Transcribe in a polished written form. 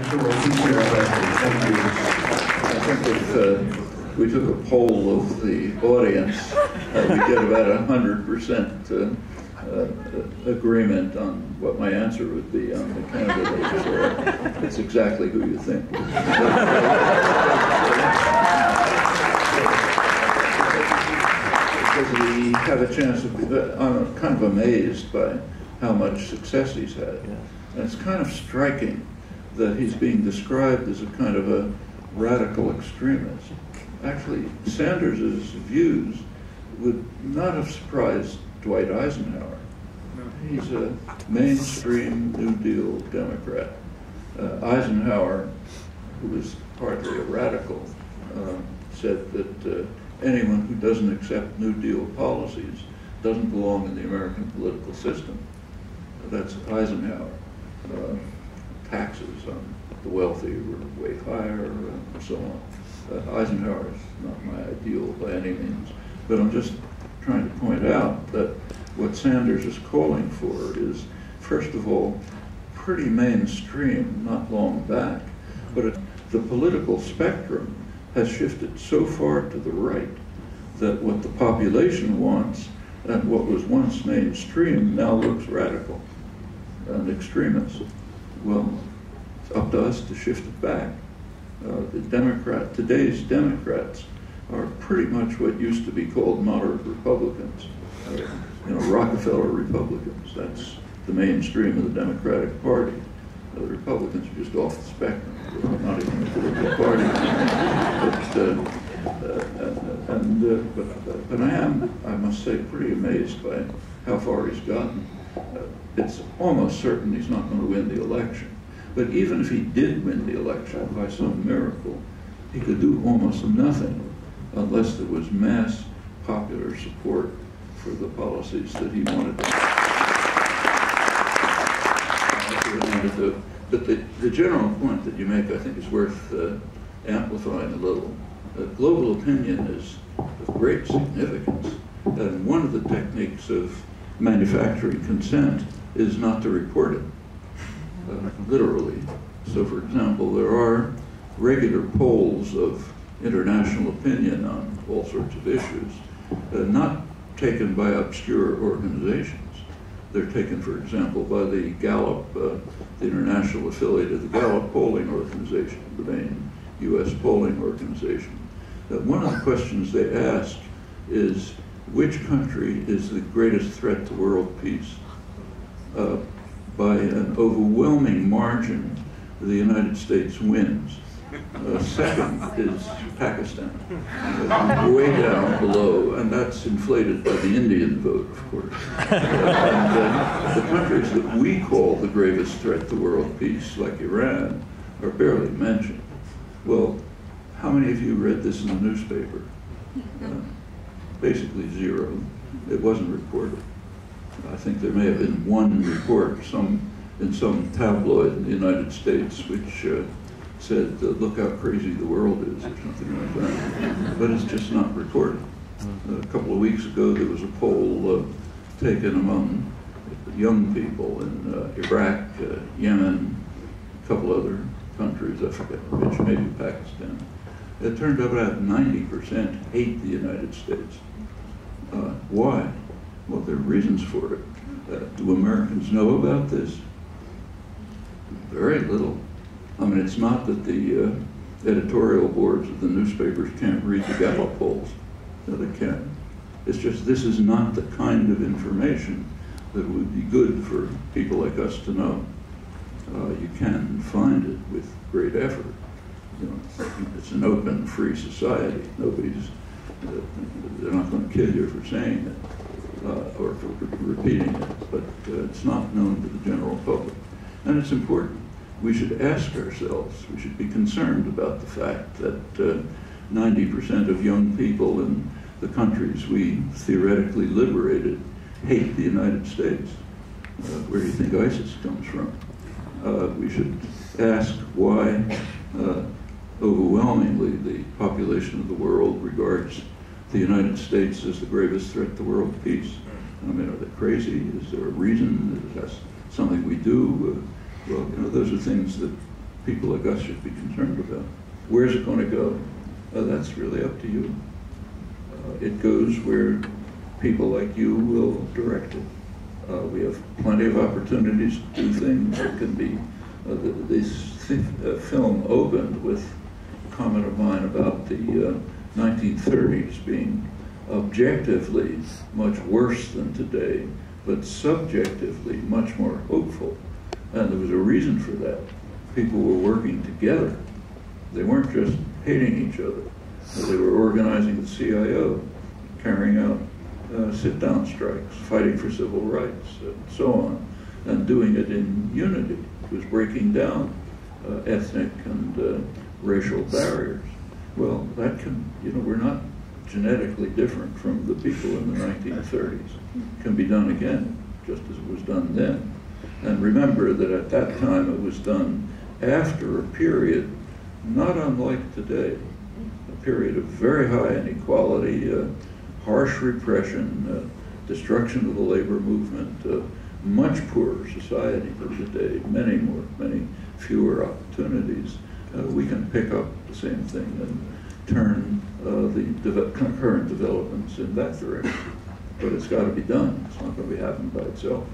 actual sincere questions. Thank you. I think if we took a poll of the audience, we'd get about 100% agreement on what my answer would be on the candidate. So it's exactly who you think. Because we have a chance of, I'm kind of amazed by how much success he's had. And it's kind of striking that he's being described as a kind of a radical extremist. Actually, Sanders's views would not have surprised Dwight Eisenhower. He's a mainstream New Deal Democrat. Eisenhower, who was hardly a radical, said that anyone who doesn't accept New Deal policies doesn't belong in the American political system. That's Eisenhower. Taxes on the wealthy were way higher, and so on. Eisenhower is not my ideal by any means, but I'm just trying to point out that what Sanders is calling for is, first of all, pretty mainstream, not long back, but the political spectrum has shifted so far to the right that what the population wants and what was once mainstream now looks radical and extremist. Well, it's up to us to shift it back. Today's Democrats are pretty much what used to be called moderate Republicans. Rockefeller Republicans. That's the mainstream of the Democratic Party. The Republicans are just off the spectrum. They're not even a political party. But I must say, pretty amazed by how far he's gotten. It's almost certain he's not going to win the election. But even if he did win the election by some miracle, he could do almost nothing unless there was mass popular support for the policies that he wanted to do. But the general point that you make, I think, is worth amplifying a little. Global opinion is of great significance, and one of the techniques of manufacturing consent is not to report it, literally. So, for example, there are regular polls of international opinion on all sorts of issues, not taken by obscure organizations. They're taken, for example, by the Gallup, the international affiliate of the Gallup polling organization, the main U.S. polling organization. One of the questions they ask is, which country is the greatest threat to world peace? By an overwhelming margin, the United States wins. Second is Pakistan, way down below, and that's inflated by the Indian vote, of course. And the countries that we call the gravest threat to world peace, like Iran, are barely mentioned. Well, how many of you read this in the newspaper? Basically zero. It wasn't reported. I think there may have been one report in some tabloid in the United States which said, look how crazy the world is, or something like that. But it's just not reported. A couple of weeks ago, there was a poll taken among young people in Iraq, Yemen, a couple other countries, I forget which, maybe Pakistan. It turned out about 90% hate the United States. Why? Well, there are reasons for it. Do Americans know about this? Very little. I mean, it's not that the editorial boards of the newspapers can't read the Gallup polls. No, they can't. It's just this is not the kind of information that would be good for people like us to know. You can find it with great effort. It's an open, free society. They're not going to kill you for saying it or for repeating it, but it's not known to the general public. And it's important. We should ask ourselves, we should be concerned about the fact that 90% of young people in the countries we theoretically liberated hate the United States. Where do you think ISIS comes from? We should ask why overwhelmingly the population of the world regards the United States as the gravest threat to world peace. I mean, are they crazy? Is there a reason? Is that something we do? Well, those are things that people like us should be concerned about. Where's it going to go? That's really up to you. It goes where people like you will direct it. We have plenty of opportunities to do things that can be, this film opened with a comment of mine about the 1930s being objectively much worse than today, but subjectively much more hopeful. And there was a reason for that. People were working together. They weren't just hating each other. They were organizing the CIO, carrying out sit-down strikes, fighting for civil rights, and so on, and doing it in unity. It was breaking down ethnic and racial barriers. Well, that can, we're not genetically different from the people in the 1930s. It can be done again, just as it was done then. And remember that at that time it was done after a period not unlike today, a period of very high inequality, harsh repression, destruction of the labor movement, much poorer society than today, many fewer opportunities. We can pick up the same thing and turn the current developments in that direction. But it's got to be done. It's not going to be happening by itself.